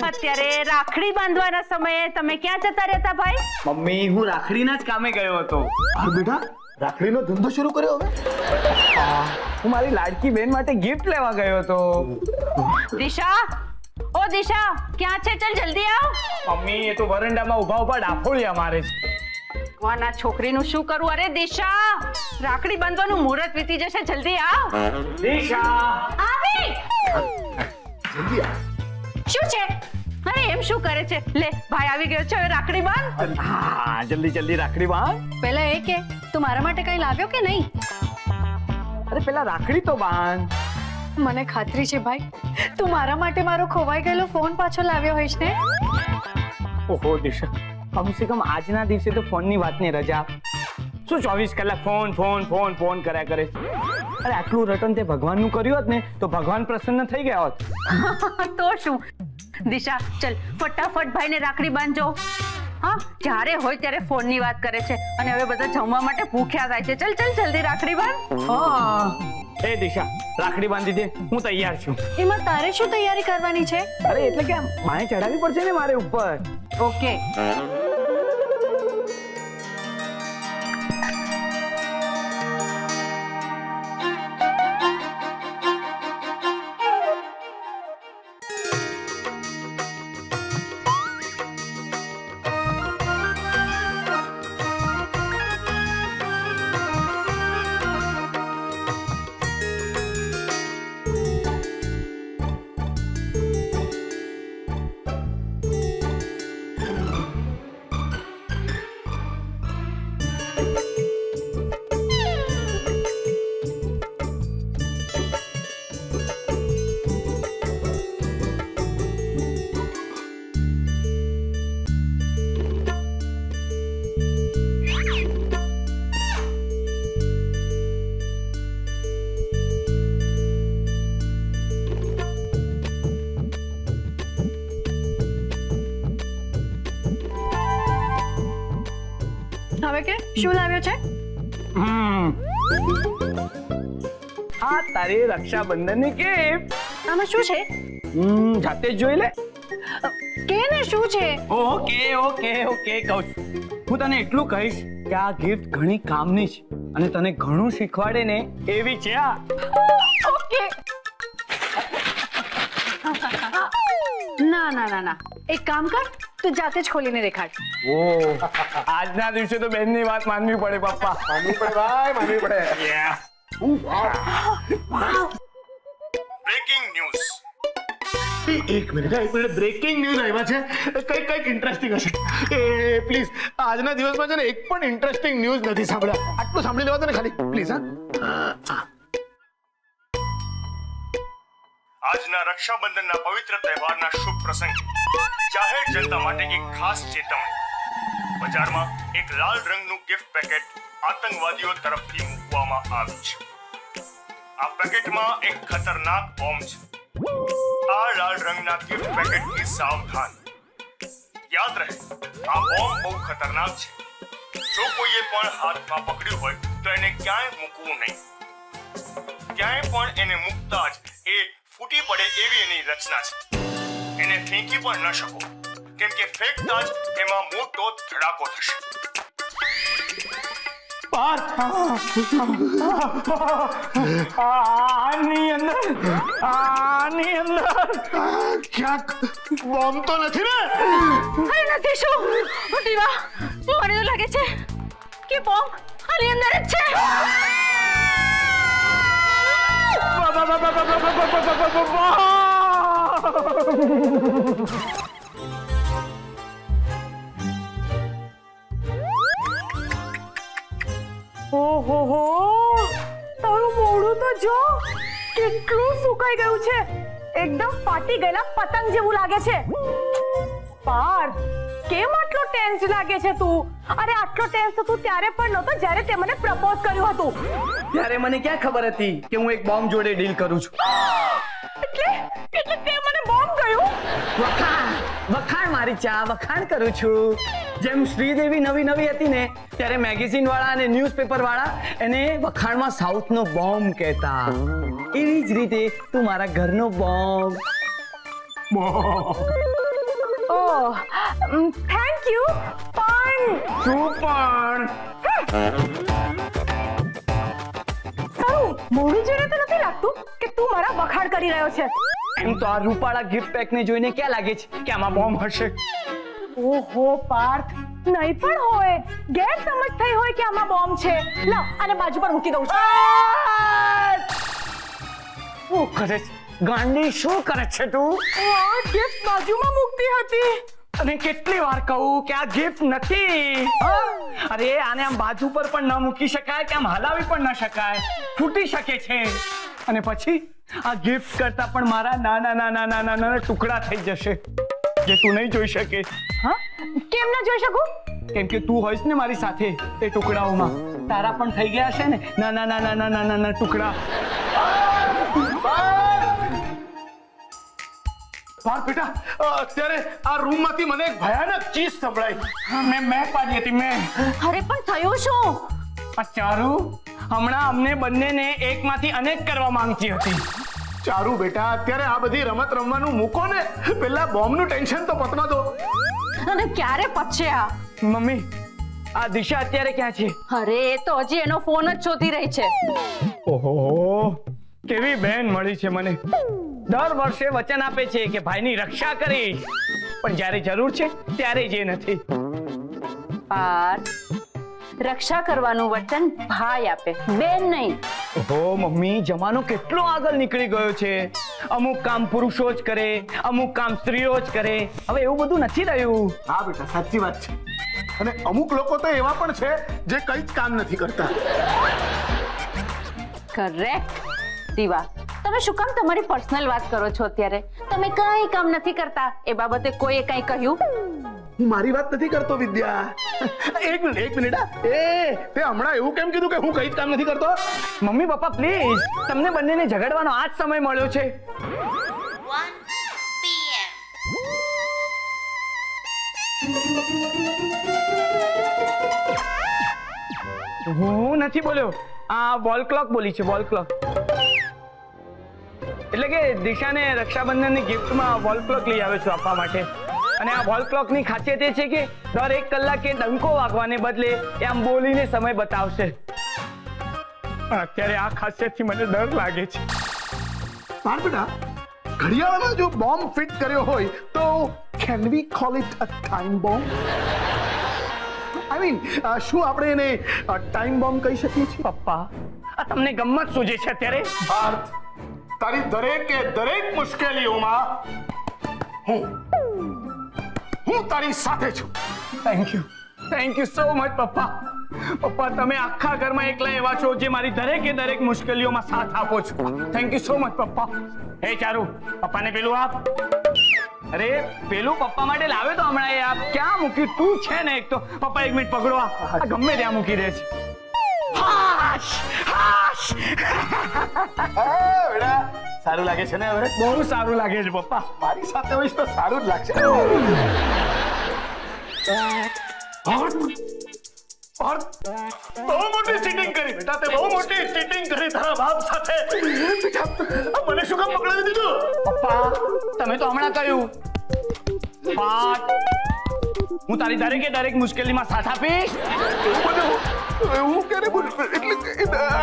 અત્યારે રાખડી બાંધવાના સમયે તમે ક્યાં જતા રહેતા ભાઈ? મમ્મી, હું રાખડીના જ કામે ગયો હતો. હા બેટા, રાખડીનો ધંધો શરૂ કર્યો હવે? હું મારી લાડકી બેન માટે ગિફ્ટ લેવા ગયો હતો. દિશા, ઓ દિશા, ક્યાં છે? ચલ જલ્દી આવ. મમ્મી, એ તો વરંડામાં ઊભા ઊભા ડાફોળિયા મારે છે. ભગવાન, આ છોકરીનું શું કરું? અરે દિશા, રાખડી બાંધવાનું મુહૂર્ત વીતી જશે, જલ્દી આવ. દિશા, આવી. જલ્દી આવ. શું છે? અરે એમ શું કરે છે? લે, ભાઈ આવી ગયો છે, હવે રાખડી બાંધ. હા, જલ્દી જલ્દી રાખડી બાંધ. પહેલા એ કે તું મારા માટે કઈ લાવ્યો કે નહીં? અરે પેલા રાખડી તો બાંધ. મને ખાતરી છે ભાઈ, તું મારા માટે મારો ખોવાઈ ગયેલો ફોન પાછો લાવ્યો હોઈશ ને? ઓહો દિશા, કમસે કમ આજના દિવસે તો ફોનની વાતની રજા. શું 24 કલાક ફોન ફોન ફોન ફોન કર્યા કરે છે? અરે આટલું રટન તે ભગવાનનું કર્યું હોત ને તો ભગવાન પ્રસન્ન થઈ ગયા હોત. તો શું? દિશા, ચલ ફટાફટ ભાઈને રાખડી બાંધજો. હા, જ્યારે હોય ત્યારે ફોનની વાત કરે છે અને હવે બધા જમવા માટે ભૂખ્યા થાય છે. ચલ ચલ જલ્દી રાખડી બાંધ. હા, એ દિશા, રાખડી બાંધી દે, હું તૈયાર છું. એમાં તારે શું તૈયારી કરવાની છે? અરે એટલે કે માએ ચડાવવી પડશે ને મારે ઉપર. ઓકે. હવે કે શું લાવ્યો છે? આ તારી રક્ષાબંધનની ગિફ્ટ. આમાં શું છે? જાતે જ જોઈ લે. કે ને શું છે? ઓકે ઓકે ઓકે, કહું છું. હું તને એટલું કહીશ કે આ ગિફ્ટ ઘણી કામની છે અને તને ઘણું શીખવાડે ને એવી છે. આ ઓકે. ના ના ના ના, એક કામ કર, તું જાતે જ ખોલીને દેખાડ. ઓ, આજના દિવસે તો બેનની વાત માનવી પડે પપ્પા. માનવી પડે ભાઈ, માનવી પડે. Breaking news. એક મિનિટ બ્રેકિંગ ન્યૂઝ આવ્યા છે. કઈક ઇન્ટરેસ્ટિંગ હશે. એ પ્લીઝ, આજના દિવસમાં છે ને એક પણ ઇન્ટરેસ્ટિંગ ન્યૂઝ નથી સાંભળ્યા. આટલું સાંભળી લેવા દો ને ખાલી, પ્લીઝ. હા, આજના રક્ષાબંધનના પવિત્ર તહેવારના શુભ પ્રસંગે જાહેર જનતા માટે એક ખાસ ચેતવણી. બજારમાં એક લાલ રંગનું ગિફ્ટ પેકેટ આતંકવાદીઓ તરફથી મૂકવામાં આવ્યું છે. આ પેકેટમાં એક ખતરનાક બોમ્બ છે. આ લાલ રંગના ગિફ્ટ પેકેટથી સાવધાન. યાદ રહે, આ બોમ્બ બહુ ખતરનાક છે. જો કોઈએ પણ હાથમાં પકડ્યું હોય તો એને ક્યાંય મૂકવું નહીં. ક્યાંય પણ એને મૂકતા જ એ ફૂટી પડે એવી એની રચના છે. એને ફેંકી પણ ન શકો, કેમ કે ફેંકતા જ એમાં મોટો ધડાકો થશે. આની અંદર ક્યાંક બોમ્બ તો નથી ને? અરે નથી. શું? દીવા, મને તો લાગે છે કે બોમ્બ આની અંદર જ છે. ઓહો, તારું મોઢું તો જો કેટલું સુકાઈ ગયું છે. એકદમ ફાટી ગયેલા પતંગ જેવું લાગે છે. પાર્થ, કેમ આટલો ટેન્સ લાગે છે તું? અરે આટલો ટેન્સ તો તું ત્યારે પણ નહોતો જ્યારે તે મને પ્રપોઝ કર્યું હતું. ત્યારે મને ક્યાં ખબર હતી કે હું એક બોમ્બ જોડે ડીલ કરું છું. એટલે તે મને બોમ્બ કહ્યું? વખાણ મારી ચા વખાણ કરું છું. જેમ શ્રીદેવી નવી હતી ને ત્યારે મેગેઝિન વાળા અને ન્યૂઝપેપર વાળા એને વખાણમાં સાઉથનો બોમ્બ કહેતા, એવી જ રીતે તું મારા ઘરનો બોમ્બ. Oh, thank you. પણ શું પણ? તારું મોઢું જોઈને તો નથી લાગતું કે તું મારા વખાણ કરી રહ્યો છે. એમ તો આ રૂપાળા ગિફ્ટ પેક ને જોઈને ક્યાં લાગે છે કે આમાં બોમ્બ હશે? ઓહો પાર્થ, નહીં પણ હોય, ગેરસમજ થઈ હોય કે આમાં બોમ્બ છે. લાવ આને બાજુ પર મૂકી દઉં છું. શું કરે છે ગાંડી? શું કરે છે તું? આ ગિફ્ટ બાજુમાં મૂકતી હતી. અને કેટલી વાર કહું કે આ ગિફ્ટ નથી. અરે આને આમ બાજુ પર પણ ન મૂકી શકાય કે આમ હલાવી પણ ન શકાય, ફૂટી શકે છે. અને પછી આ ગિફ્ટ કરતા પણ મારા નાના ટુકડા થઈ જશે જે તું નહીં જોઈ શકે. હા, કેમ ના જોઈ શકું? કેમ કે તું હોઈશ ને મારી સાથે એ ટુકડાઓમાં, તારા પણ થઈ ગયા છે ને નાના ટુકડા. પાર્થ બેટા, અત્યારે આ રૂમમાંથી મને એક ભયાનક ચીજ સંભળાઈ. મેં પાડી હતી મેં. અરે પણ થયું શું? આ ચારુ હમણાં અમને બંનેને એકમાંથી અનેક કરવા માંગતી હતી. ચારુ બેટા, અત્યારે આ બધી રમત રમવાનું મૂકો ને, પેલા બોમ્બનું ટેન્શન તો પતવા દો. અને ક્યારે પતશે આ? મમ્મી, આ દિશા અત્યારે ક્યાં છે? અરે એ તો હજી એનો ફોન જ શોધી રહી છે. ઓહો, કેવી બેન મળી છે મને. દર વર્ષે વચન આપે છે કે ભાઈની રક્ષા કરીશ, પણ જ્યારે જરૂર છે ત્યારે જ નથી. પાર્થ, રક્ષા કરવાનું વચન ભાઈ આપે, બેન નહીં. ઓહો મમ્મી, જમાનો કેટલો આગળ નીકળી ગયો છે. અમુક કામ પુરુષો જ કરે, અમુક કામ સ્ત્રીઓ જ કરે. હવે એવું બધું નથી રહ્યું. હા બેટા, સાચી વાત છે. અને અમુક લોકો તો એવા પણ છે જે કઈ જ કામ નથી કરતા. કરેક્ટ. દીવા, તમે શું કામ તમારી પર્સનલ વાત કરો છો અત્યારે? તમે કઈ કામ નથી કરતા એ બાબતે કોઈએ કઈ કહ્યું? હું મારી વાત નથી કરતો વિદ્યા. એક મિનિટ. તે હમણાં એવું કેમ કીધું કે હું કઈ જ કામ નથી કરતો? મમ્મી પપ્પા પ્લીઝ, તમને બંનેને ઝઘડવાનો આ જ સમય મળ્યો છે. 1 PM. હું નથી બોલ્યો, આ વોલ ક્લોક બોલી છે. વોલ ક્લોક એટલે કે દિશાને રક્ષાબંધનની ગિફ્ટમાં વોલ ક્લોક લઈ આવ્યો છું આપવા માટે. અને આ વોલ ક્લોકની ખાસિયત એ છે કે દર 1 કલાકે ડંકો વાગવાને બદલે એ આમ બોલીને સમય બતાવશે. અત્યારે આ ખાસિયતથી મને ડર લાગે છે. પાર્થ બેટા, ઘડિયાળમાં જો બોમ્બ ફિટ કર્યો હોય તો can we call it a time bomb? I mean, શું આપણે એને ટાઈમ બોમ્બ કહી શકીએ છીએ? પપ્પા, આ તમને ગમત સૂજે છે અત્યારે? પાર્થ, તારી દરેક મુશ્કેલીઓમાં હું તારી સાથે છું. થેન્ક યુ સો મચ પપ્પા. પપ્પા, તમે આખા ઘરમાં એકલા એવા છો જે મારી દરેક મુશ્કેલીઓમાં સાથ આપો છો. થેન્ક યુ સો મચ પપ્પા. હે ચારુ, પપ્પાને પેલું આપ. અરે પેલું પપ્પા માટે લાવ્યો તો હમણાં. એ આપ ક્યાં મૂક્યું? તું છે ને એક તો. પપ્પા 1 મિનિટ પકડો. આ ગમે ત્યાં મૂકી દે છે. બેટા, સારું લાગે છે ને? હવે બહુ સારું લાગે છે પપ્પા. મારી સાથે હોઈશ તો સારું જ લાગશે. બહુ મોટી ચીટિંગ કરી બેટા, તે બહુ મોટી ચીટિંગ કરી તારા બાપ સાથે. બેટા, મને શું કામ પકડાવી દીધું? પપ્પા, તમે તો હમણાં કહ્યું પાર્થ, હું તારી દરેક મુશ્કેલીમાં સાથ આપીશ. એવું ક્યારે બોલ્યો? એટલે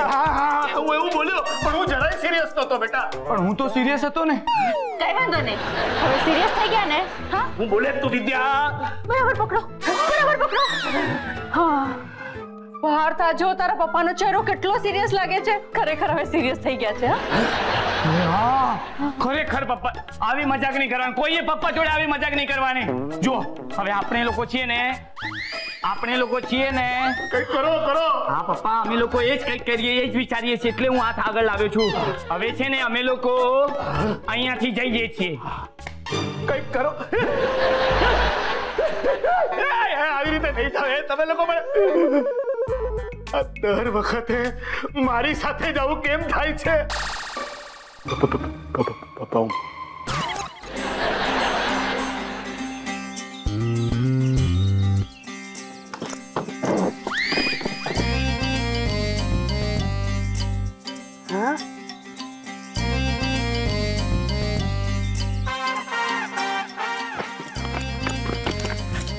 હા, હું એવું બોલ્યો, પણ હું જરાય સિરિયસ નહોતો બેટા. પણ હું તો સિરિયસ હતો ને. કઈ વાંધો નહીં, હવે સિરિયસ થઈ ગયા ને? હા, હું બોલે તું વિદ્યા. બરાબર પકડો. હા પાર્થ, આ જો તારા પપ્પાનો ચહેરો કેટલો સિરિયસ લાગે છે. ખરેખર હવે સિરિયસ થઈ ગયા છે. હા, ખરેખર પપ્પા, આવી મજાક નહીં કરવાની. કોઈએ પપ્પા જોડે આવી મજાક નહીં કરવાની. જો હવે આપણે લોકો છીએ ને કંઈક કરો. હા પપ્પા, અમે લોકો એ જ કંઈક કરીએ, એ જ વિચારીએ છીએ, એટલે હું હાથ આગળ લાવ્યો છું. હવે છે ને અમે લોકો અહીંયાથી જઈએ છીએ. કંઈક કરો. આવી રીતે નહીં થાય. તમે લોકો દર વખતે મારી સાથે જ આવું કેમ થાય છે? પપ્પા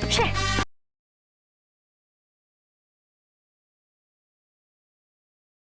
છે